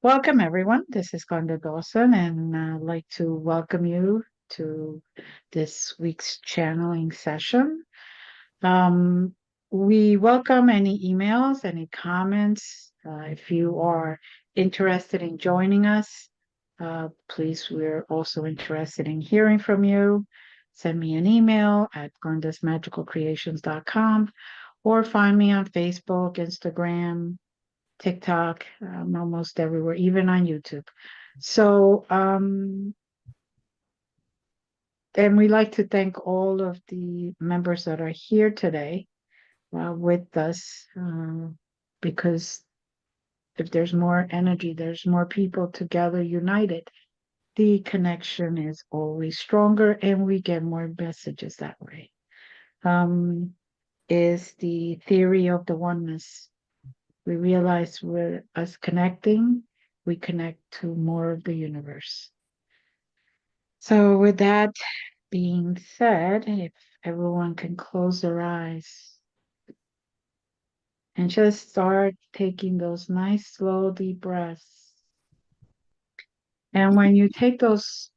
Welcome, everyone. This is Glenda Dawson, and I'd like to welcome you to this week's channeling session. Um, we welcome any emails, any comments. If you are interested in joining us, please, we're also interested in hearing from you. Send me an email at glendasmagicalcreations.com or find me on Facebook, Instagram, TikTok, almost everywhere, even on YouTube. So, and we like to thank all of the members that are here today with us, because if there's more energy, there's more people together united, the connection is always stronger and we get more messages that way. Is the theory of the oneness. We realize we're us connecting, we connect to more of the universe. So, with that being said, if everyone can close their eyes and just start taking those nice, slow, deep breaths. And when you take those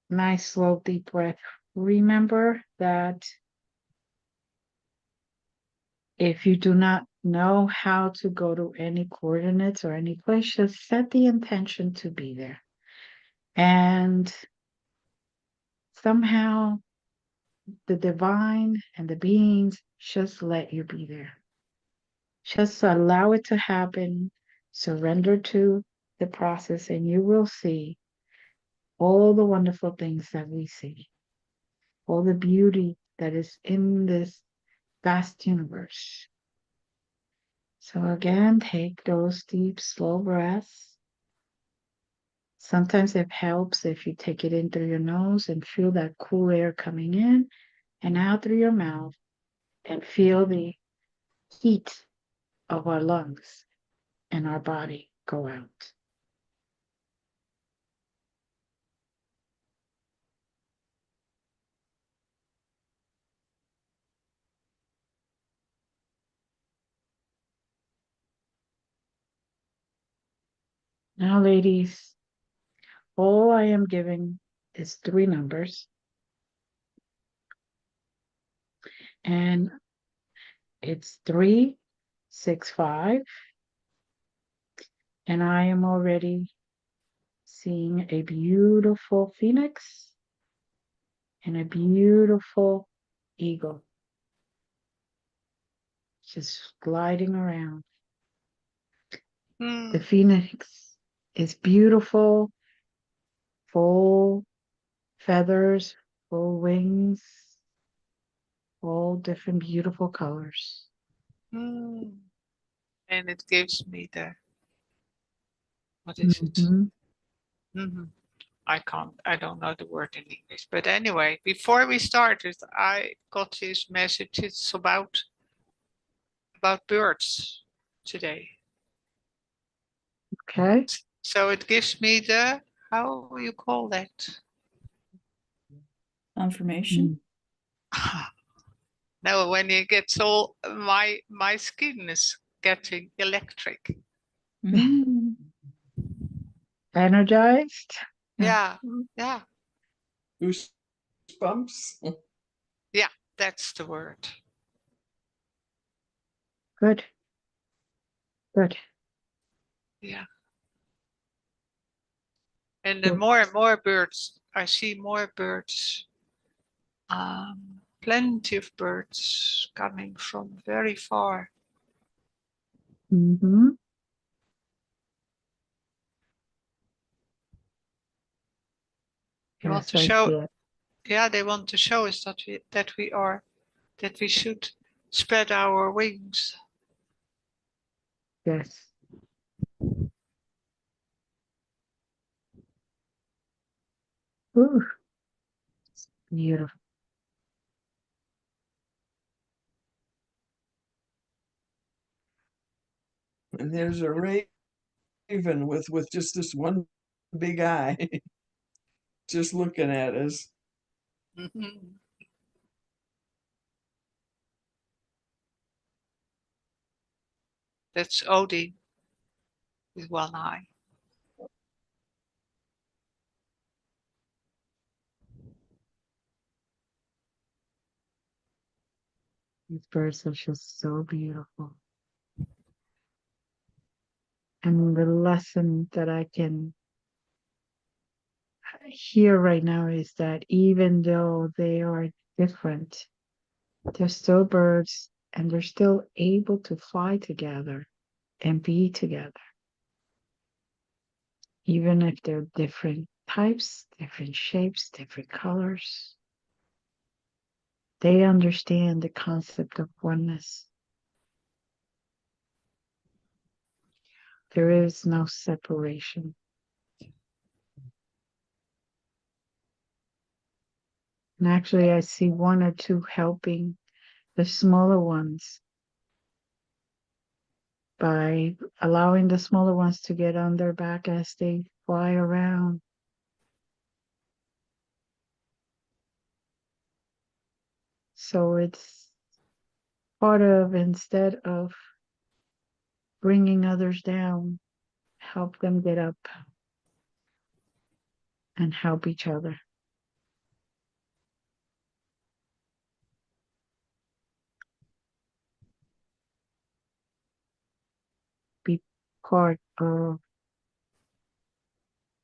nice, slow, deep breaths, remember that if you do not know how to go to any coordinates or any place, just set the intention to be there. And somehow the divine and the beings just let you be there. Just allow it to happen. Surrender to the process, and you will see all the wonderful things that we see, all the beauty that is in this vast universe. So, again, take those deep, slow breaths. Sometimes it helps if you take it in through your nose and feel that cool air coming in and out through your mouth and feel the heat of our lungs and our body go out. Now, ladies, all I am giving is 3 numbers, and it's 365, and I am already seeing a beautiful phoenix and a beautiful eagle just gliding around. The phoenix is beautiful, full feathers, full wings, all different beautiful colors. And it gives me the, what is it? I don't know the word in English, but anyway, before we started, I got these messages about birds today. Okay. So it gives me the, how you call that? Confirmation. No, when it gets all, my skin is getting electric. Energized. Yeah. Goosebumps. Yeah, that's the word. Good. Good. Yeah. And the more and more birds, I see more birds. Plenty of birds coming from very far. Mm-hmm. They want to show, yeah, they want to show us that we should spread our wings. Yes. Ooh, beautiful. And there's a raven with just this one big eye, just looking at us. That's Odin with one eye. These birds are just so beautiful. And the lesson that I can hear right now is that even though they are different, they're still birds and they're still able to fly together and be together. Even if they're different types, different shapes, different colors, they understand the concept of oneness. There is no separation. And actually, I see one or two helping the smaller ones by allowing the smaller ones to get on their back as they fly around. So it's part of, instead of bringing others down, help them get up and help each other. Be part of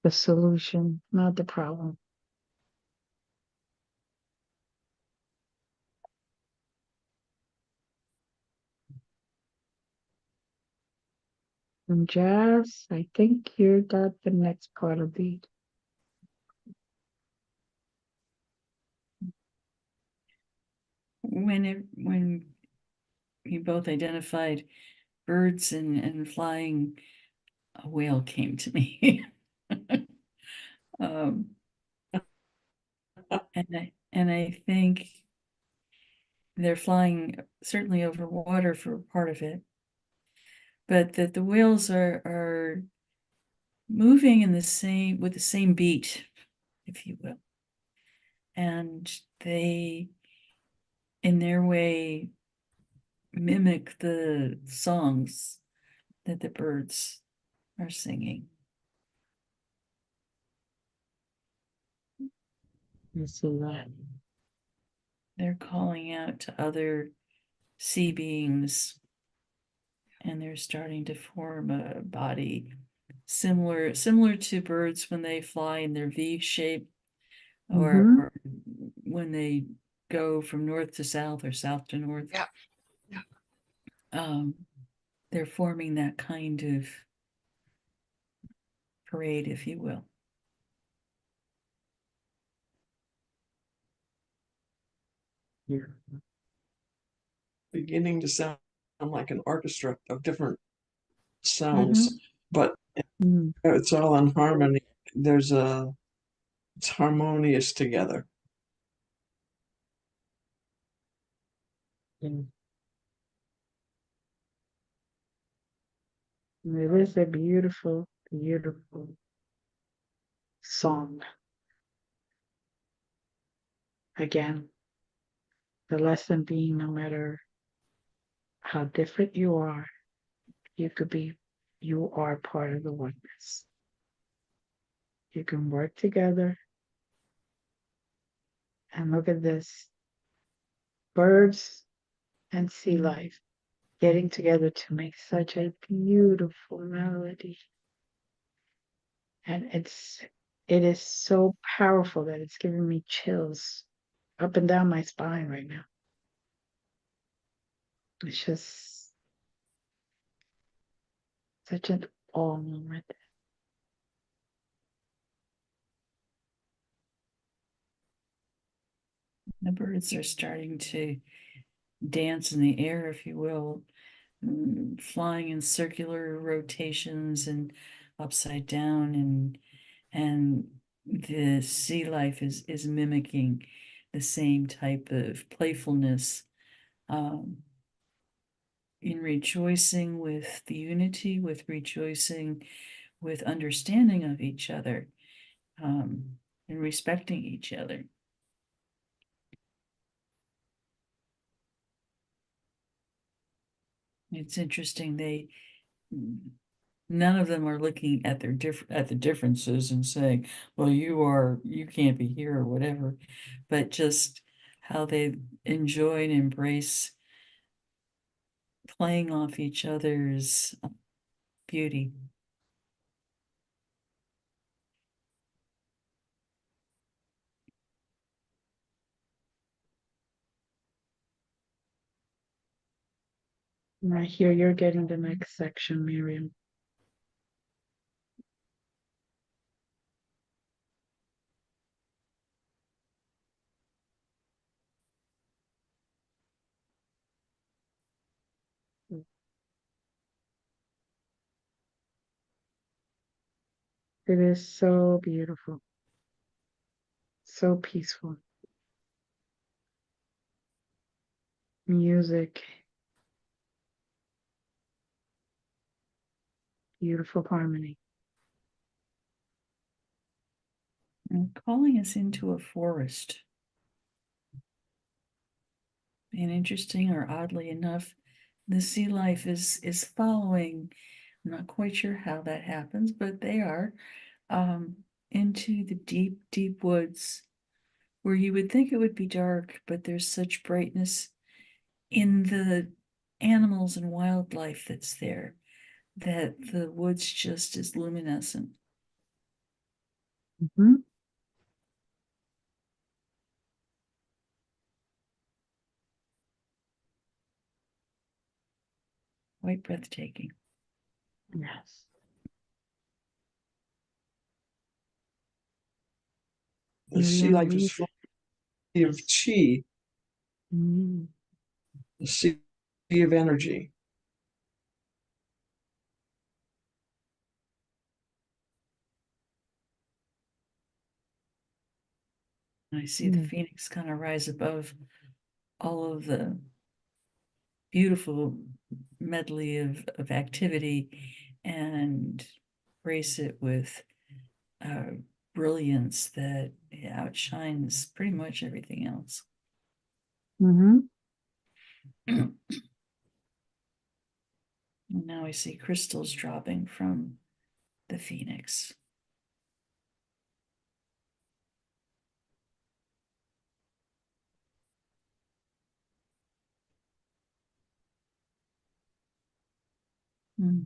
the solution, not the problem. And Jazz, I think you got the next part of the. When you both identified birds and flying, a whale came to me. um, and I think they're flying certainly over water for part of it, but that the whales are moving in the same with the same beat, if you will, and they, in their way, mimic the songs that the birds are singing. You see that? They're calling out to other sea beings, and they're starting to form a body similar to birds when they fly in their V shape, or when they go from north to south or south to north. Yeah. They're forming that kind of parade, if you will. Yeah. Beginning to sound like an orchestra of different sounds, but it's all in harmony. It's harmonious together. It is a beautiful, beautiful song. Again, the lesson being, no matter how different you are, you are part of the oneness. You can work together. And look at this. Birds and sea life getting together to make such a beautiful melody. And it is so powerful that it's giving me chills up and down my spine right now. It's just such an awe moment. The birds are starting to dance in the air, if you will, flying in circular rotations and upside down, and the sea life is mimicking the same type of playfulness, in rejoicing with the unity, with rejoicing with understanding of each other, and respecting each other. It's interesting, none of them are looking at at the differences and saying, well, you can't be here or whatever, but just how they enjoy and embrace playing off each other's beauty. And I hear you're getting the next section, Miriam. It is so beautiful, so peaceful. Music, beautiful harmony. And calling us into a forest. And interesting, or oddly enough, the sea life is following. I'm not quite sure how that happens, but they are into the deep, deep woods where you would think it would be dark, but there's such brightness in the animals and wildlife that's there that the woods just is luminescent. Mm-hmm. Quite breathtaking. Yes. The sea life is full of chi, Mm. the sea of energy. I see the phoenix kind of rise above all of the beautiful medley of activity and brace it with brilliance that outshines pretty much everything else. Mm-hmm. Now I see crystals dropping from the phoenix.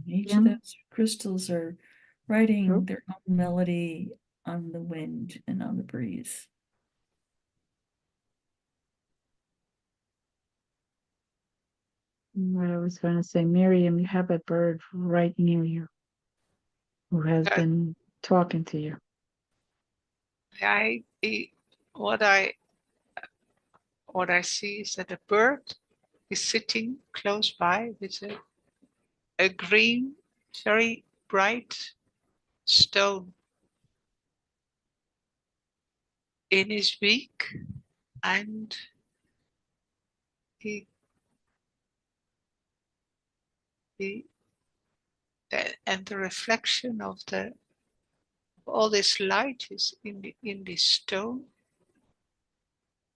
Each of those crystals are writing their own melody on the wind and on the breeze. What I was going to say, Miriam, you have a bird right near you who has been talking to you. What I see is that a bird is sitting close by with a green, very bright stone in his beak, and he and the reflection of all this light is in this stone.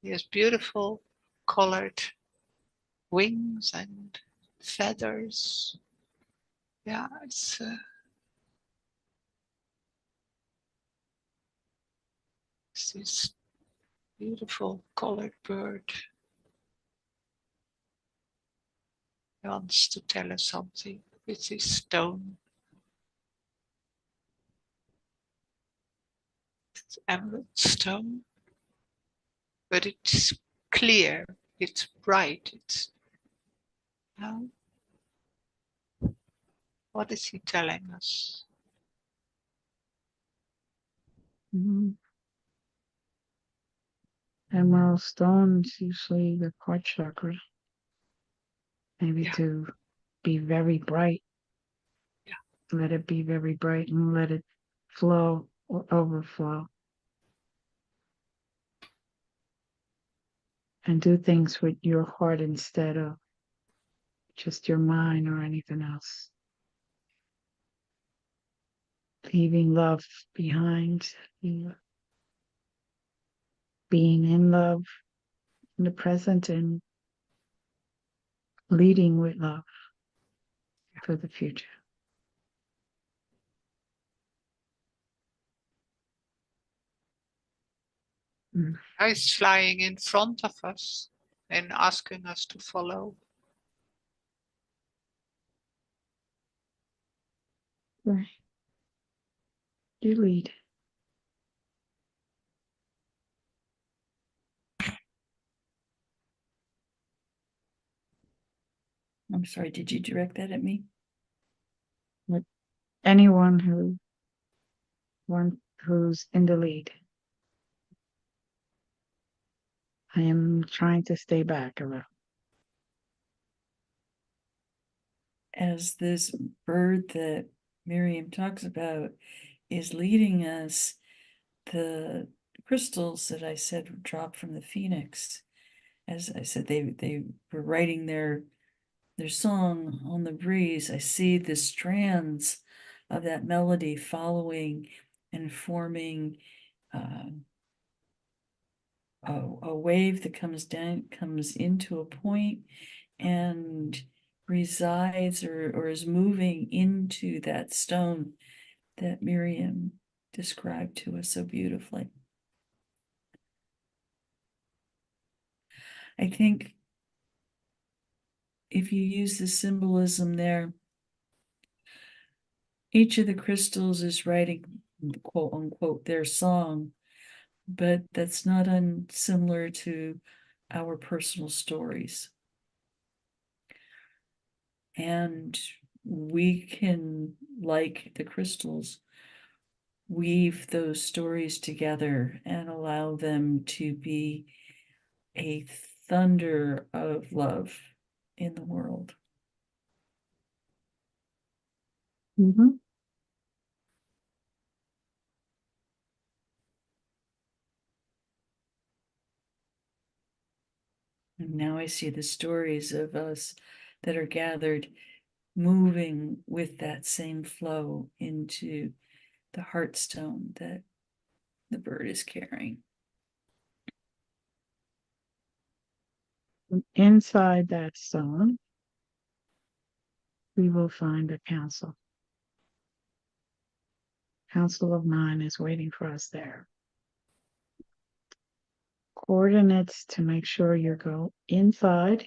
He has beautiful colored wings and feathers. Yeah, it's this beautiful colored bird. He wants to tell us something with his stone. It's emerald stone, but it's clear, it's bright, it's what is he telling us? Mm-hmm. Emerald stones usually the heart chakra. Maybe to be very bright. Yeah. Let it be very bright and let it flow or overflow. And do things with your heart instead of just your mind or anything else. Leaving love behind, being in love in the present and leading with love for the future. He's flying in front of us and asking us to follow. Right. You lead. I'm sorry, did you direct that at me? Anyone who's in the lead. I am trying to stay back a little. As this bird that Miriam talks about is leading us, the crystals that I said dropped from the phoenix, as I said, they were writing their song on the breeze. I see the strands of that melody following and forming a wave that comes down, comes into a point and resides or is moving into that stone that Miriam described to us so beautifully. I think if you use the symbolism there, each of the crystals is writing, quote unquote, their song, but that's not unsimilar to our personal stories. And we can, like the crystals, weave those stories together and allow them to be a thunder of love in the world. Mm-hmm. And now I see the stories of us that are gathered moving with that same flow into the heartstone that the bird is carrying. Inside that stone, we will find a council. Council of 9 is waiting for us there. Coordinates to make sure you go inside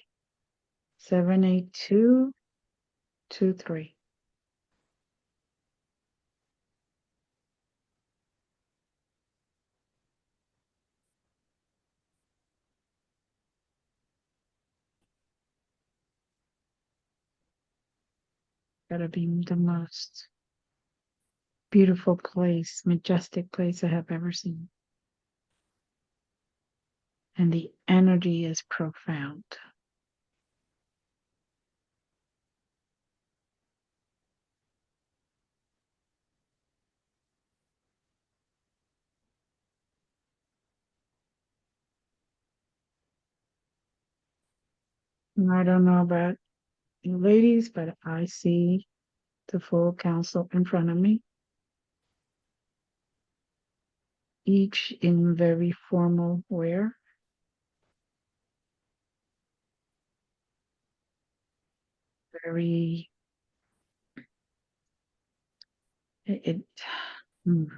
78223. Gotta be the most beautiful place, majestic place I have ever seen. And the energy is profound. And I don't know about you ladies, but I see the full council in front of me, each in very formal wear. Very, it mm,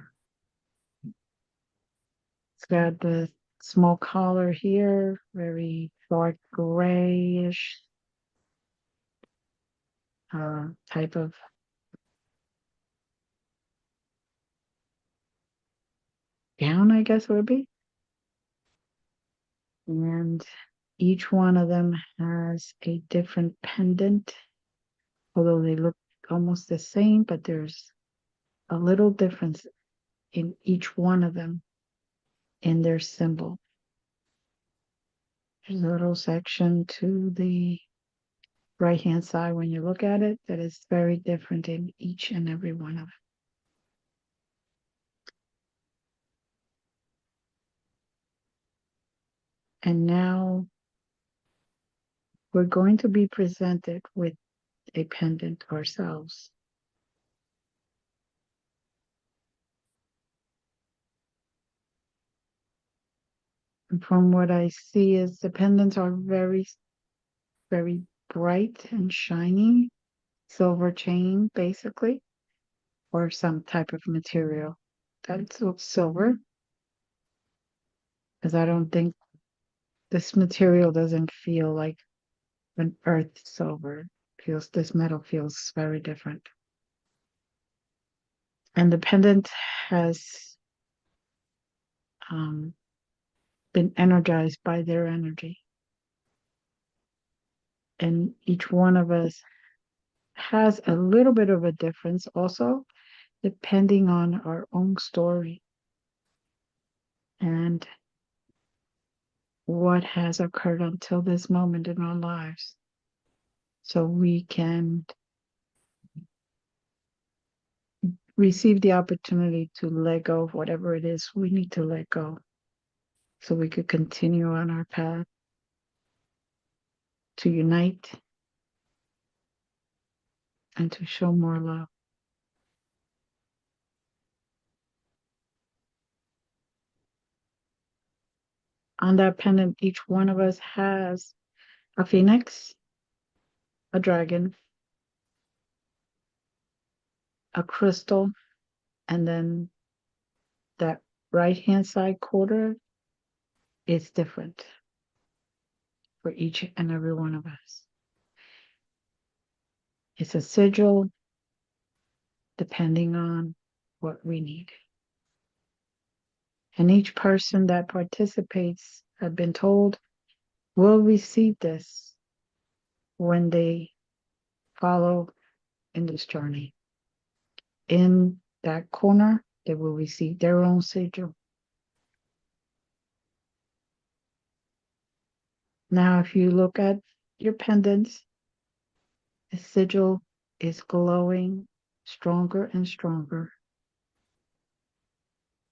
it's got the small collar here, very dark grayish type of gown, I guess it would be. And each one of them has a different pendant, although they look almost the same, but there's a little difference in each one of them in their symbol. There's a little section to the right hand side when you look at it that is very different in each and every one of them. And now we're going to be presented with a pendant ourselves. And from what I see is the pendants are very, very bright and shiny, silver chain basically, or some type of material that's silver. Because I don't think this material doesn't feel like an earth silver. Feels this metal feels very different. And the pendant has been energized by their energy. And each one of us has a little bit of a difference also, depending on our own story and what has occurred until this moment in our lives. So we can receive the opportunity to let go of whatever it is we need to let go so we could continue on our path to unite and to show more love. On that pendant, each one of us has a phoenix, a dragon, a crystal, and then that right hand side quarter is different for each and every one of us. It's a sigil depending on what we need. And each person that participates, I've been told, will receive this when they follow in this journey. In that corner, they will receive their own sigil. Now, if you look at your pendants, the sigil is glowing stronger and stronger.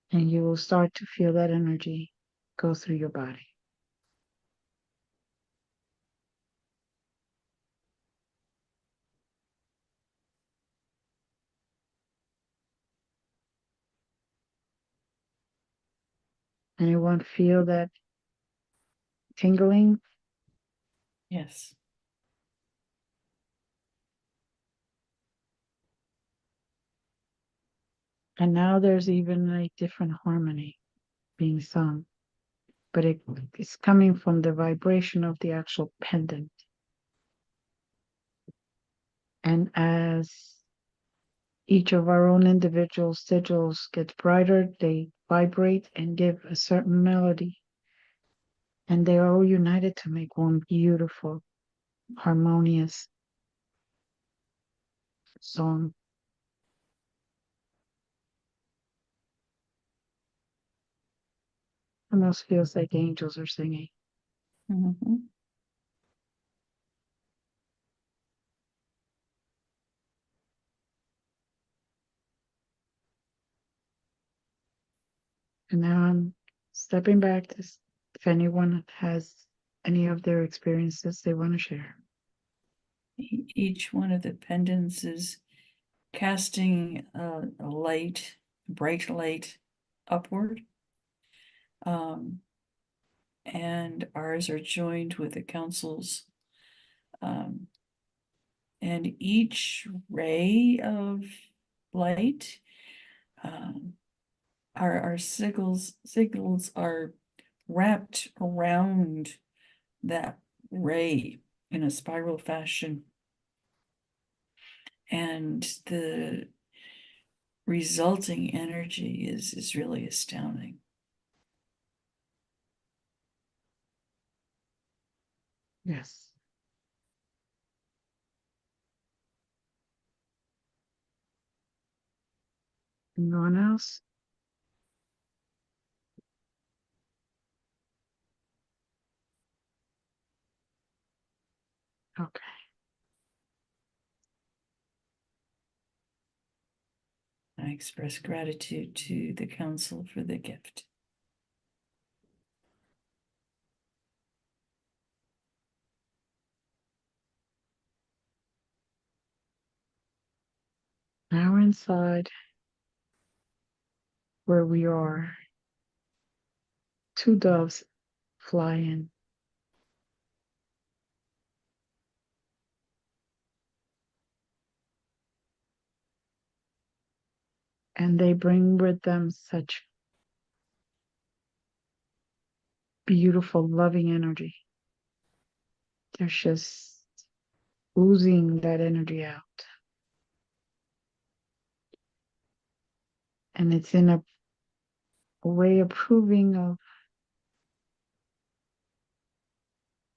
And you will start to feel that energy go through your body. Anyone feel that tingling? Yes. And now there's even a different harmony being sung, but it's coming from the vibration of the actual pendant. And as each of our own individual sigils gets brighter, they vibrate and give a certain melody. And they are all united to make one beautiful, harmonious song. Almost feels like angels are singing. Mhm. And now I'm stepping back to if anyone has any of their experiences they want to share. Each one of the pendants is casting a light, bright light upward. And ours are joined with the council's. And each ray of light, our signals are wrapped around that ray in a spiral fashion. And the resulting energy is really astounding. Yes. Anyone else? Okay. I express gratitude to the council for the gift. Now inside where we are, two doves fly in. And they bring with them such beautiful, loving energy. They're just oozing that energy out. And it's in a way approving of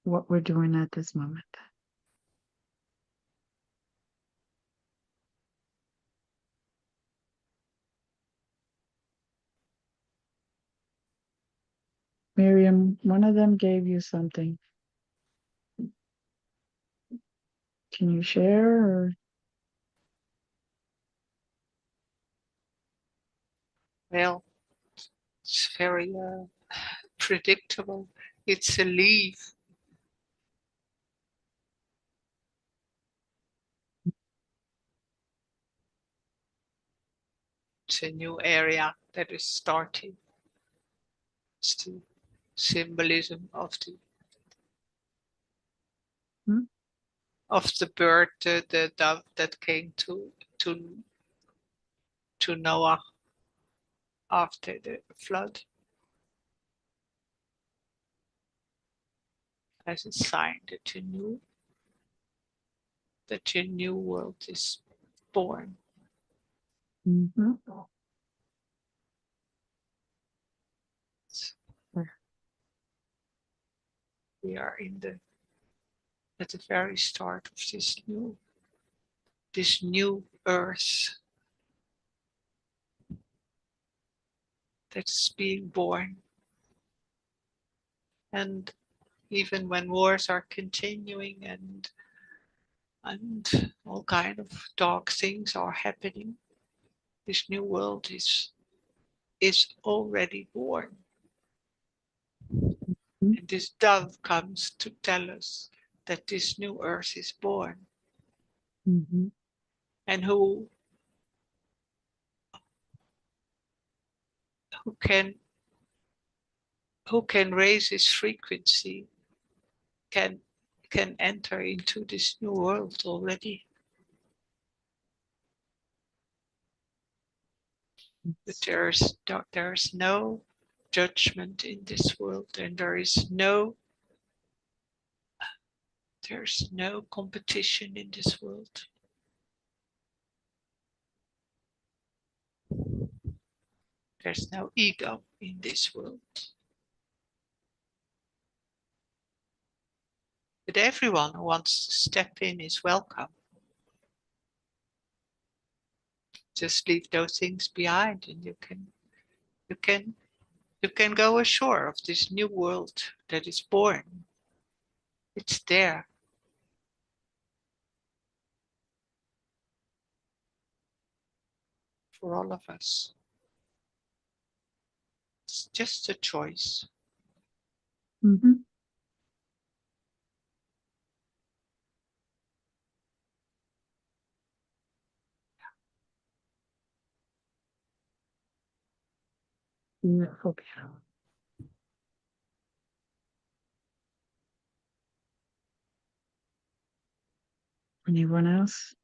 what we're doing at this moment. Miriam, one of them gave you something. Can you share? Or Well, it's very predictable. It's a leaf. It's a new area that is starting. It's the symbolism of the Hmm? of the bird, the dove that came to to Noah after the flood, as a sign that your new world is born. Mhm. We are at the very start of this new earth that's being born. And even when wars are continuing and all kind of dark things are happening, this new world is already born. Mhm. And this dove comes to tell us that this new earth is born. Mhm. And who can raise his frequency can enter into this new world already. But there's no judgment in this world, and there's no competition in this world. There's no ego in this world. But everyone who wants to step in is welcome. Just leave those things behind, and you can go ashore of this new world that is born. It's there. For all of us. It's just a choice. Mhm. Beautiful, beautiful. Anyone else?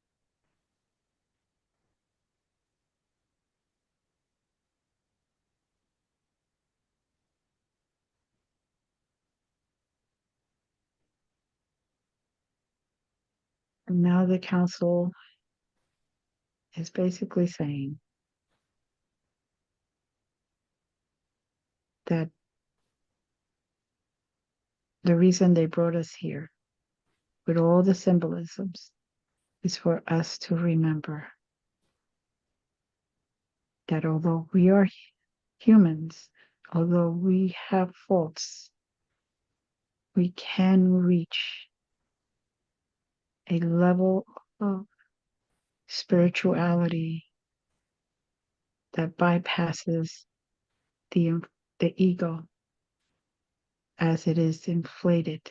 And now the council is basically saying that the reason they brought us here with all the symbolisms is for us to remember that although we are humans, although we have faults, we can reach a level of spirituality that bypasses the, the ego as it is inflated.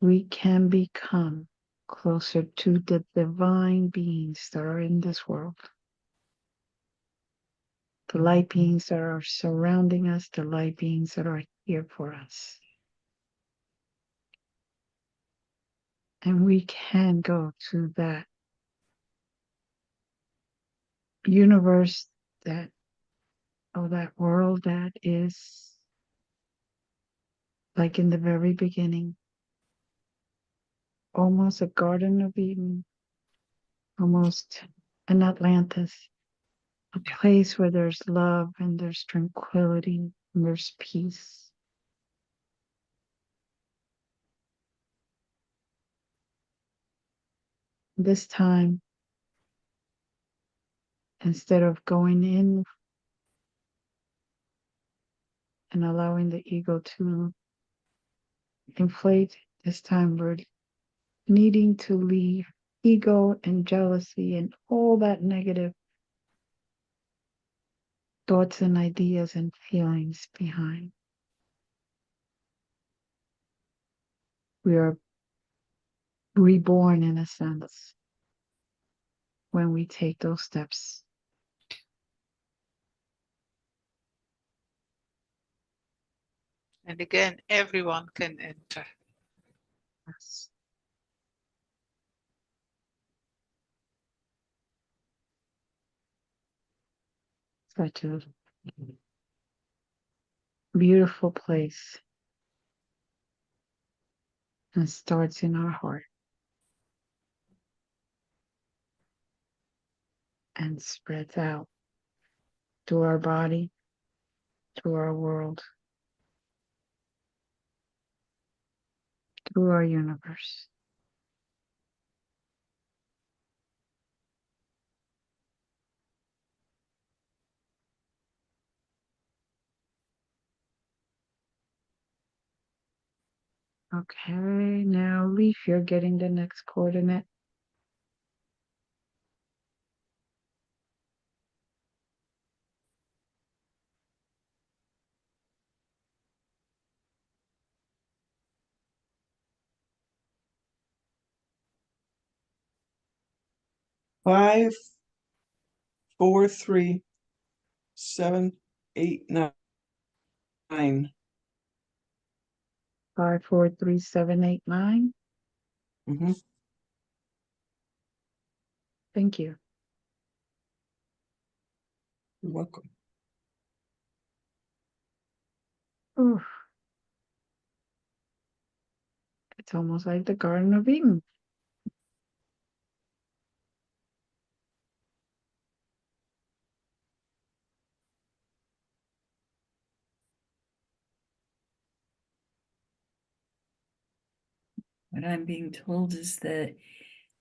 We can become closer to the divine beings that are in this world. The light beings that are surrounding us, the light beings that are here for us. And we can go to that universe, that world that is like in the very beginning, almost a Garden of Eden, almost an Atlantis, a place where there's love and there's tranquility and there's peace. This time, instead of going in and allowing the ego to inflate, this time we're needing to leave ego and jealousy and all that negative thoughts and ideas and feelings behind. We are reborn in a sense when we take those steps. And again, everyone can enter. Yes. Such a beautiful place. And starts in our heart and spreads out to our body, to our world, to our universe. Okay, now Leaf, you're getting the next coordinate. Five, 4, 3, 7, 8, 9. 543789. Mm-hmm. Thank you. You're welcome. Ooh, it's almost like the Garden of Eden. What I'm being told is that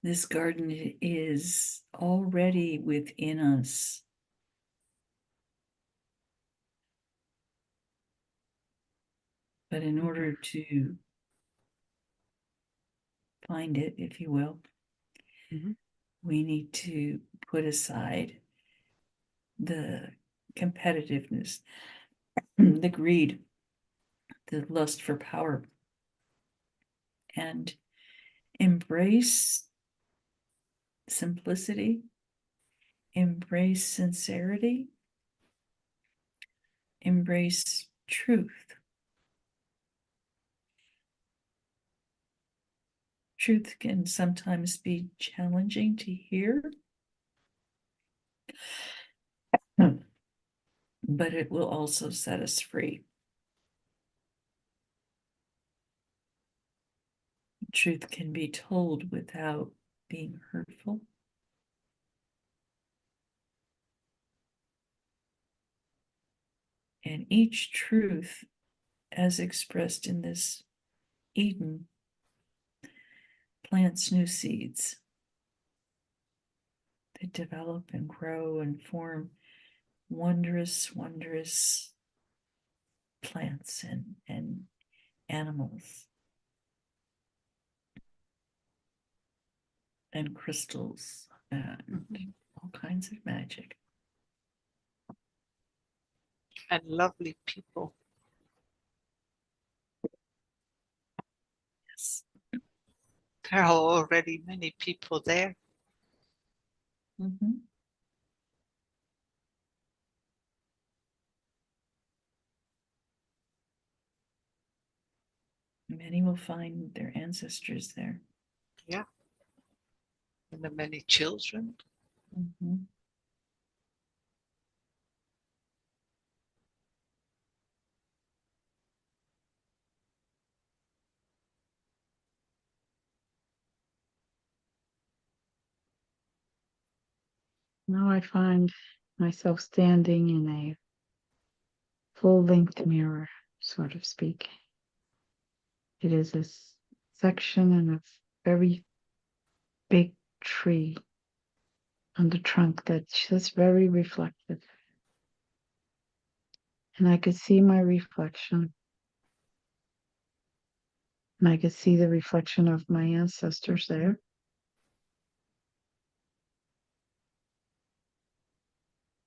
this garden is already within us. But in order to find it, if you will, we need to put aside the competitiveness, the greed, the lust for power, and embrace simplicity, embrace sincerity, embrace truth. Truth can sometimes be challenging to hear, but it will also set us free. Truth can be told without being hurtful. And each truth, as expressed in this Eden, plants new seeds that develop and grow and form wondrous, wondrous plants and animals and crystals and all kinds of magic. And lovely people. Yes. There are already many people there. Mm-hmm. Many will find their ancestors there. Yeah. And the many children. Mm-hmm. Now I find myself standing in a full-length mirror, sort of speak. It is a section in a very big tree on the trunk that's just very reflective. And I could see my reflection. And I could see the reflection of my ancestors there.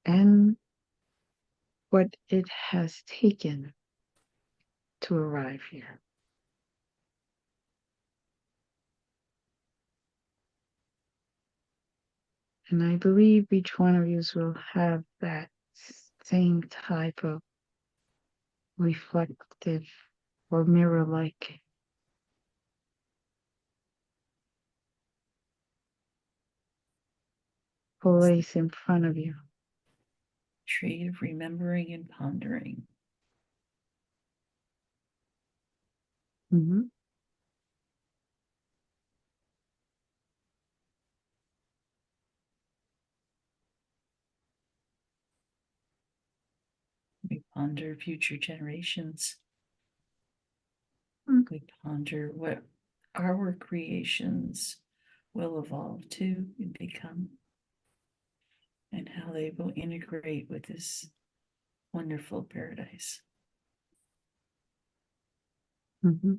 And what it has taken to arrive here. And I believe each one of you will have that same type of reflective or mirror-like place in front of you. Tree of remembering and pondering. Mm-hmm. We ponder future generations. Mm. We ponder what our creations will evolve to and become, and how they will integrate with this wonderful paradise. Mm-hmm.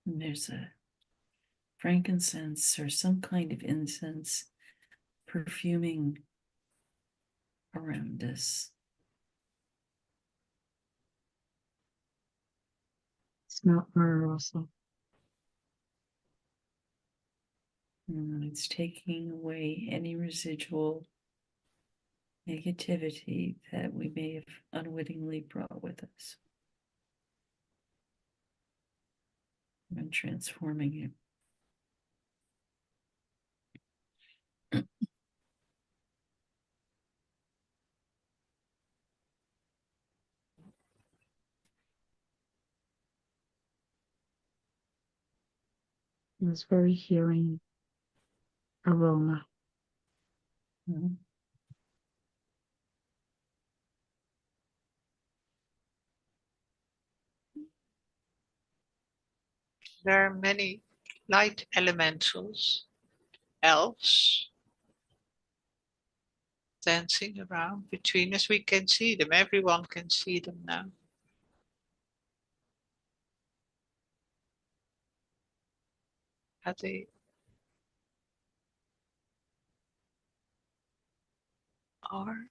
And there's a frankincense or some kind of incense perfuming around us. Smell myrrh also. And it's taking away any residual negativity that we may have unwittingly brought with us. And transforming it. It's very healing aroma. Mhm. There are many light elementals, elves, dancing around between us. We can see them. Everyone can see them now. How they are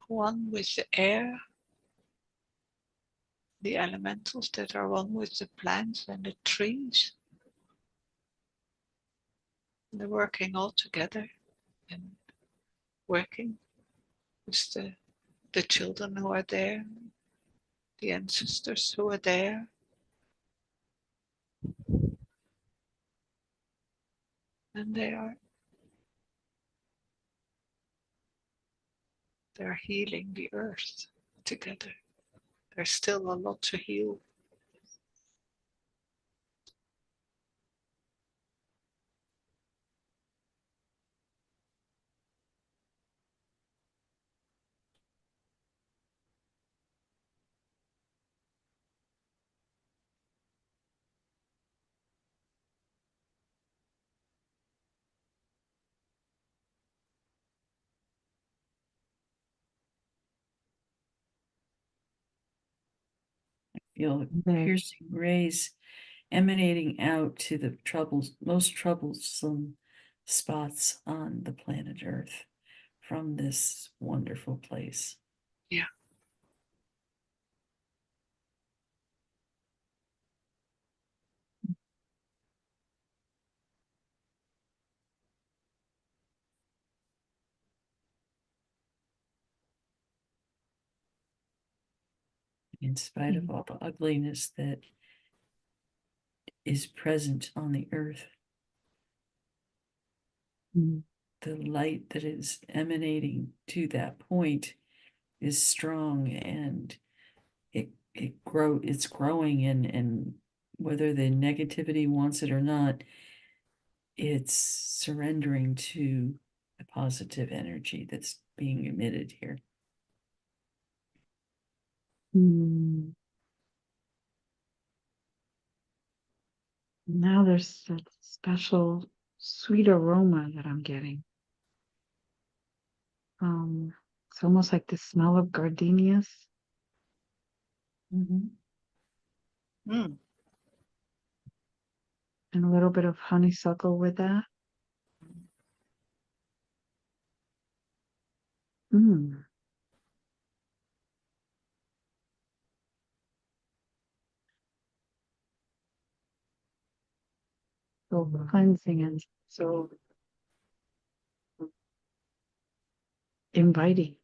one with the air, the elementals that are one with the plants and the trees. They're working all together and working with the children who are there, the ancestors who are there. And they're healing the earth together. There's still a lot to heal. Feel There. piercing rays emanating out to the most troublesome spots on the planet Earth from this wonderful place. Yeah. In spite of all the ugliness that is present on the earth, Mm. the light that is emanating to that point is strong, and it's growing, and whether the negativity wants it or not, it's surrendering to the positive energy that's being emitted here. Hmm. Now there's that special sweet aroma that I'm getting. It's almost like the smell of gardenias. Mm. And a little bit of honeysuckle with that. Mm. So cleansing and so inviting.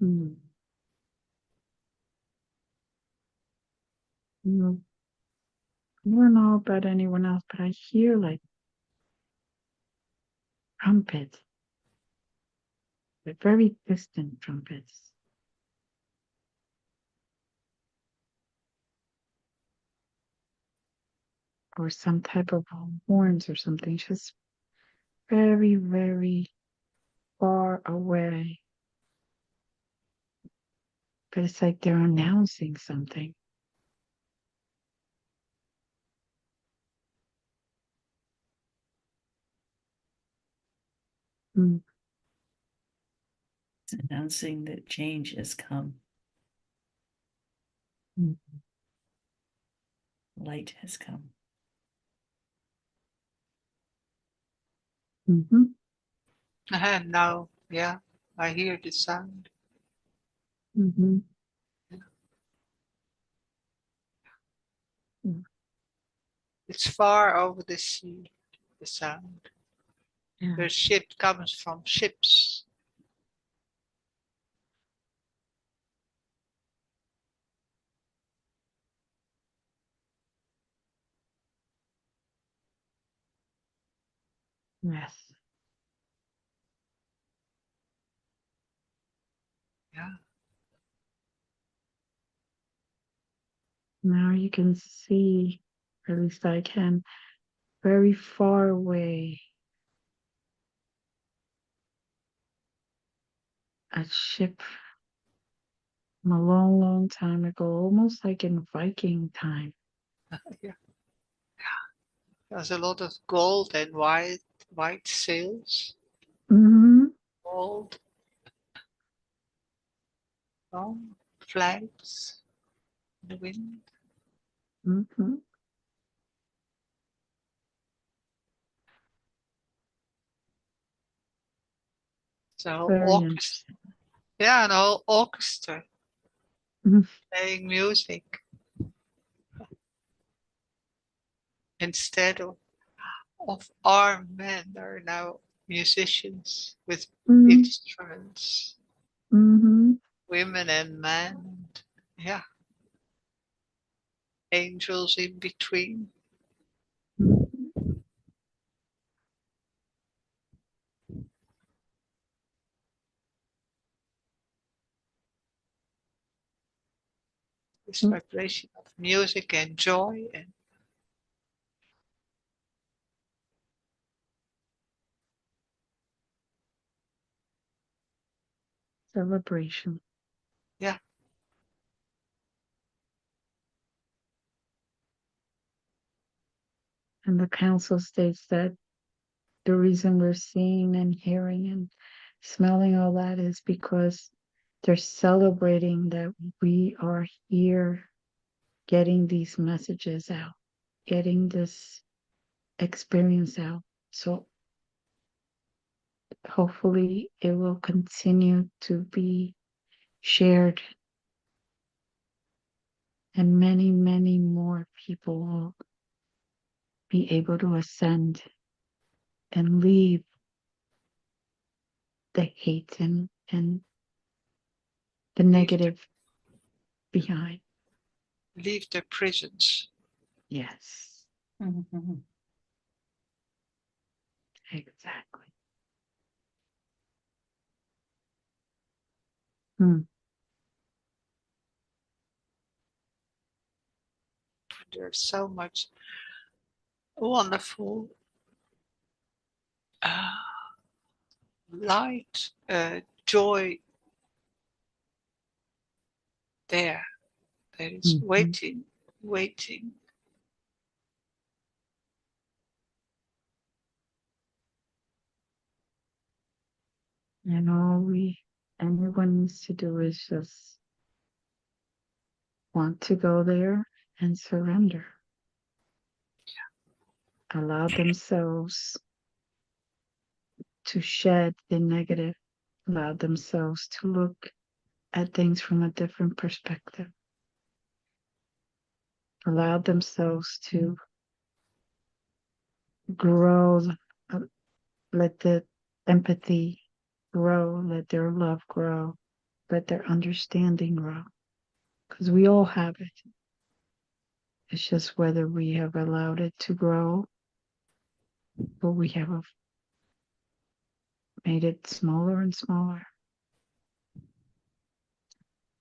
Mm. You know, I don't know about anyone else, but I hear like trumpets, but very distant trumpets. Or some type of horns or something, just very, very far away. But it's like they're announcing something. Mm. It's announcing that change has come. Mm. Light has come. Mm-hmm. And now, yeah, I hear the sound. Mm-hmm. Mm. It's far over the sea, the sound. Yeah. The ship comes from ships. Yes. Yeah. Now you can see, or at least I can, very far away, a ship from a long, long time ago, almost like in Viking time. Yeah. There's a lot of gold and white sails. Mm-hmm. Gold, oh, flags in the wind. Mm-hmm. So Very orchestra. interesting. Yeah, an whole orchestra Mhm. playing music instead of armed men. There are now musicians with Mm-hmm. instruments, Mm-hmm. women and men. Yeah, angels in between. This Mm-hmm. vibration of music and joy and Celebration. yeah, And the council states that the reason we're seeing and hearing and smelling all that is because they're celebrating that we are here getting these messages out, getting this experience out. So hopefully it will continue to be shared and many, many more people will be able to ascend and leave the hate and, the leave the, negative behind. leave their prisons. Yes, Mhm. exactly. Hmm. There's so much wonderful uh, light, joy there. That is Mhm. waiting. And anyone needs to do is just want to go there and surrender. Allow themselves to shed the negative, allow themselves to look at things from a different perspective, allow themselves to grow, uh, let the empathy grow, let their love grow, let their understanding grow. Because we all have it. It's just whether we have allowed it to grow or we have made it smaller and smaller,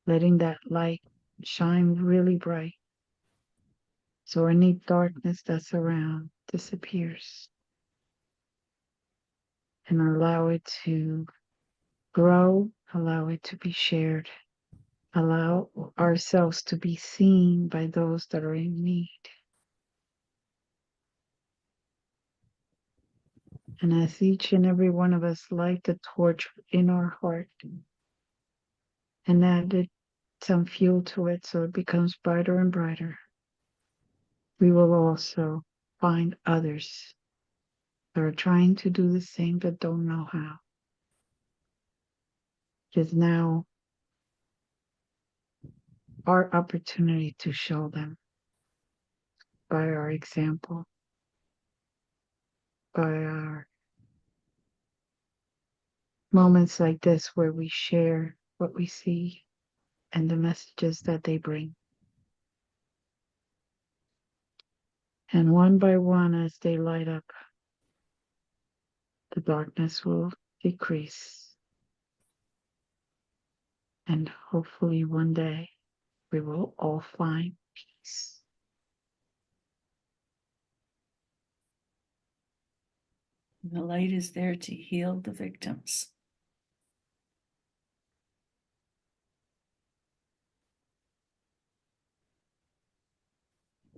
letting that light shine really bright so any darkness that's around disappears, and allow it to grow, allow it to be shared, allow ourselves to be seen by those that are in need. And as each and every one of us light the torch in our heart and add some fuel to it so it becomes brighter and brighter, we will also find others that are trying to do the same but don't know how. It is now our opportunity to show them by our example, by our moments like this where we share what we see and the messages that they bring. And one by one, as they light up, the darkness will decrease. And hopefully one day we will all find peace. The light is there to heal the victims.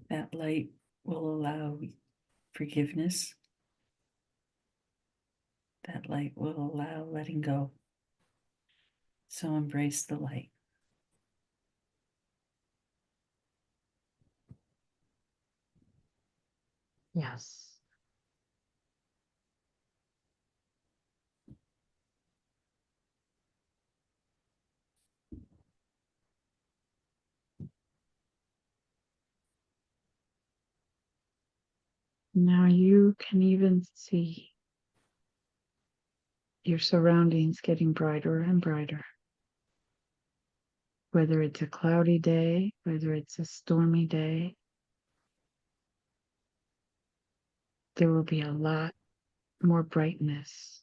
That light will allow forgiveness. That light will allow letting go. So embrace the light. Yes. Now you can even see your surroundings getting brighter and brighter. Whether it's a cloudy day, whether it's a stormy day, there will be a lot more brightness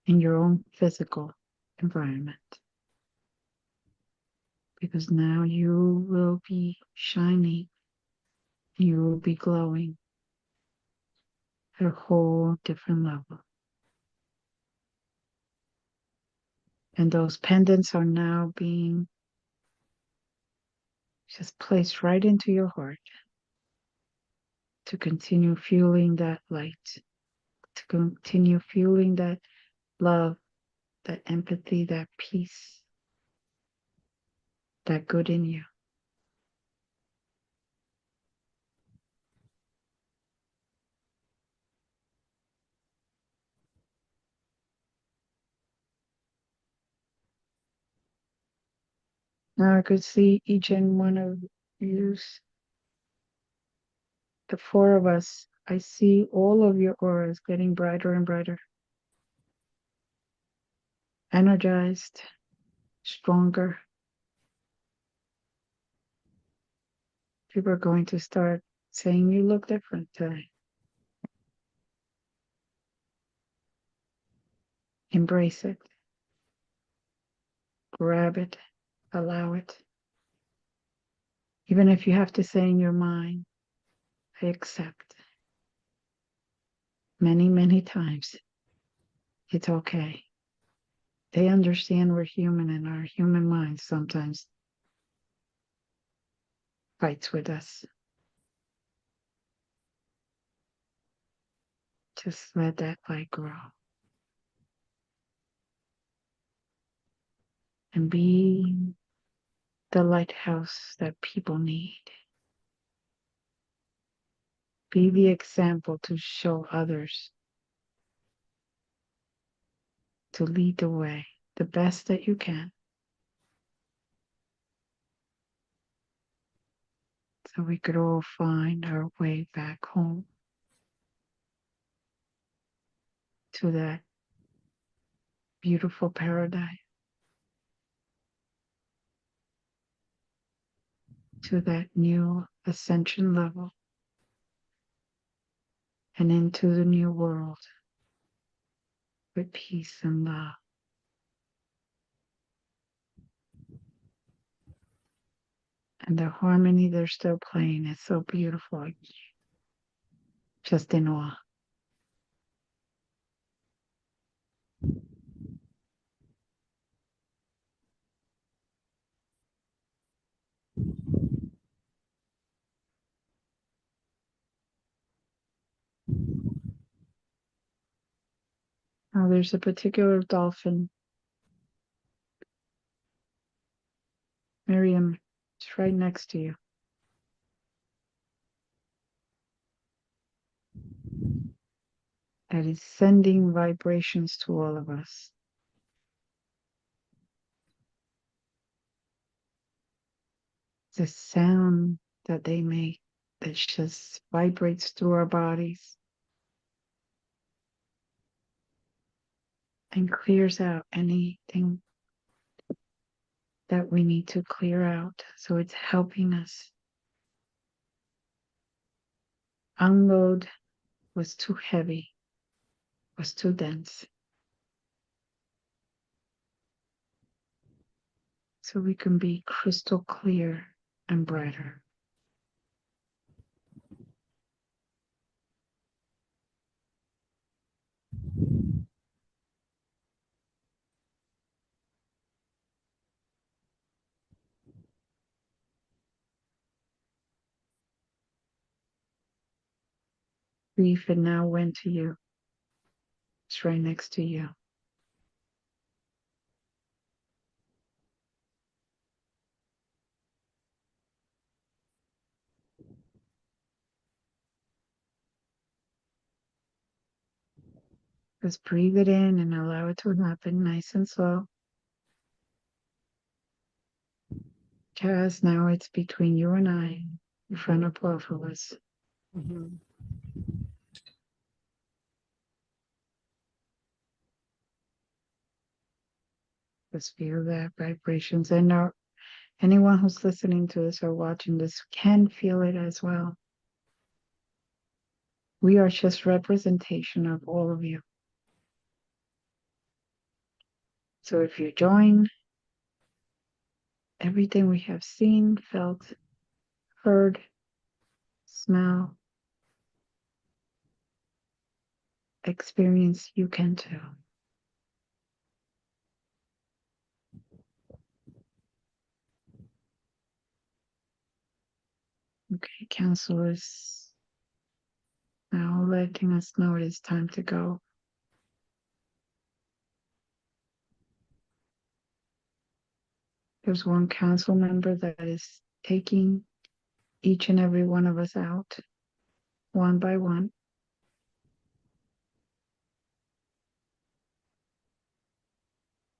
in your own physical environment. Because now you will be shining, you will be glowing at a whole different level. And those pendants are now being just placed right into your heart to continue fueling that light, to continue fueling that love, that empathy, that peace, that good in you. Now I could see each and one of you, the four of us. I see all of your auras getting brighter and brighter, energized, stronger, People are going to start saying you look different today. Embrace it. Grab it. Allow it. Even if you have to say in your mind, I accept. Many, many times. It's okay. They understand we're human and our human mind sometimes fights with us. Just let that light grow. And be the lighthouse that people need. Be the example to show others, to lead the way, the best that you can. So we could all find our way back home to that beautiful paradise, to that new ascension level, and into the new world with peace and love. And the harmony they're still playing is so beautiful. Just in awe. Now there's a particular dolphin. Miriam, it's right next to you. That is sending vibrations to all of us. The sound that they make that just vibrates through our bodies and clears out anything that we need to clear out. So it's helping us unload was too heavy, was too dense. So we can be crystal clear and brighter. Grief it now went to you. It's right next to you. Just breathe it in and allow it to happen nice and slow. Because now it's between you and I, in front of both of us. Mhm. Just feel that vibrations. And now anyone who's listening to this or watching this can feel it as well. We are just representation of all of you. So if you join everything we have seen, felt, heard, smell, experience, you can too. Okay, Council is now letting us know it is time to go. There's one council member that is taking each and every one of us out, one by one.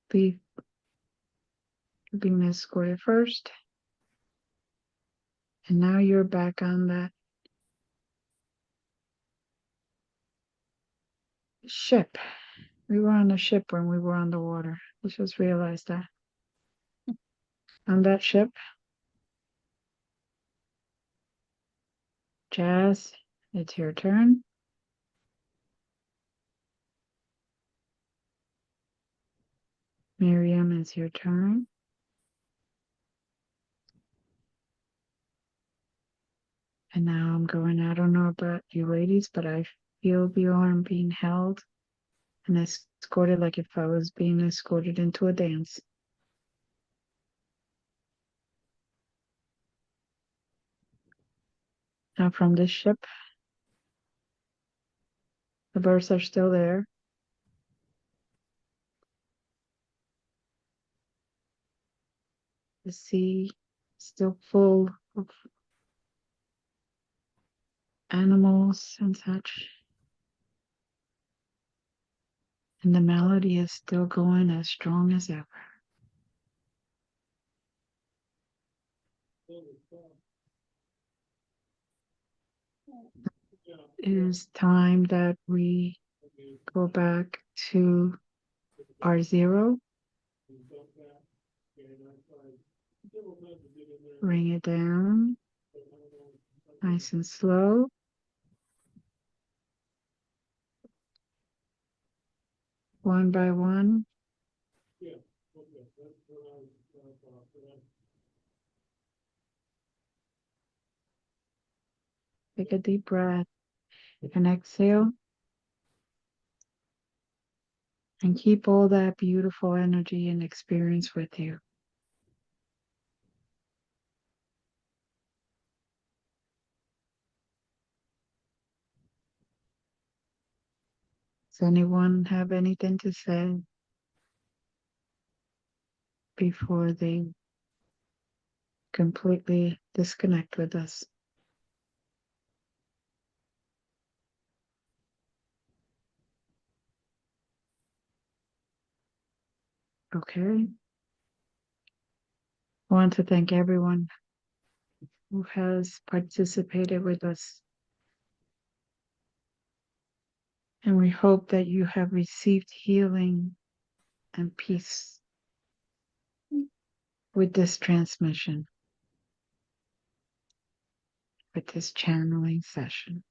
Being escorted first. And now you're back on that ship. We were on a ship when we were on the water. I just realized that. On that ship, Jazz, it's your turn. Miriam, it's your turn. And now I'm going, I don't know about you ladies, but I feel the arm being held and escorted like if I was being escorted into a dance. Now from this ship, the birds are still there. The sea still full of animals and such. And the melody is still going as strong as ever. It is time that we go back to our zero. Bring it down, nice and slow. One by one. Take a deep breath and exhale. And keep all that beautiful energy and experience with you. Does anyone have anything to say before they completely disconnect with us? Okay. I want to thank everyone who has participated with us. And we hope that you have received healing and peace with this transmission, with this channeling session.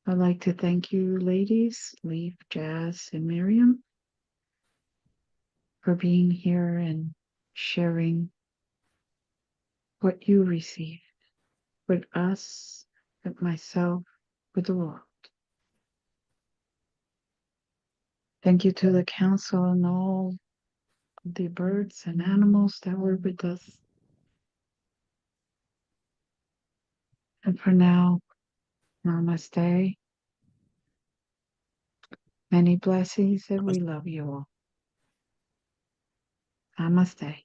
I'd like to thank you, ladies, Leaf, Jazz, and Miriam, for being here and sharing what you received with us, with myself, with the world. Thank you to the council and all the birds and animals that were with us. And for now, namaste. Many blessings, and we love you all. Namaste.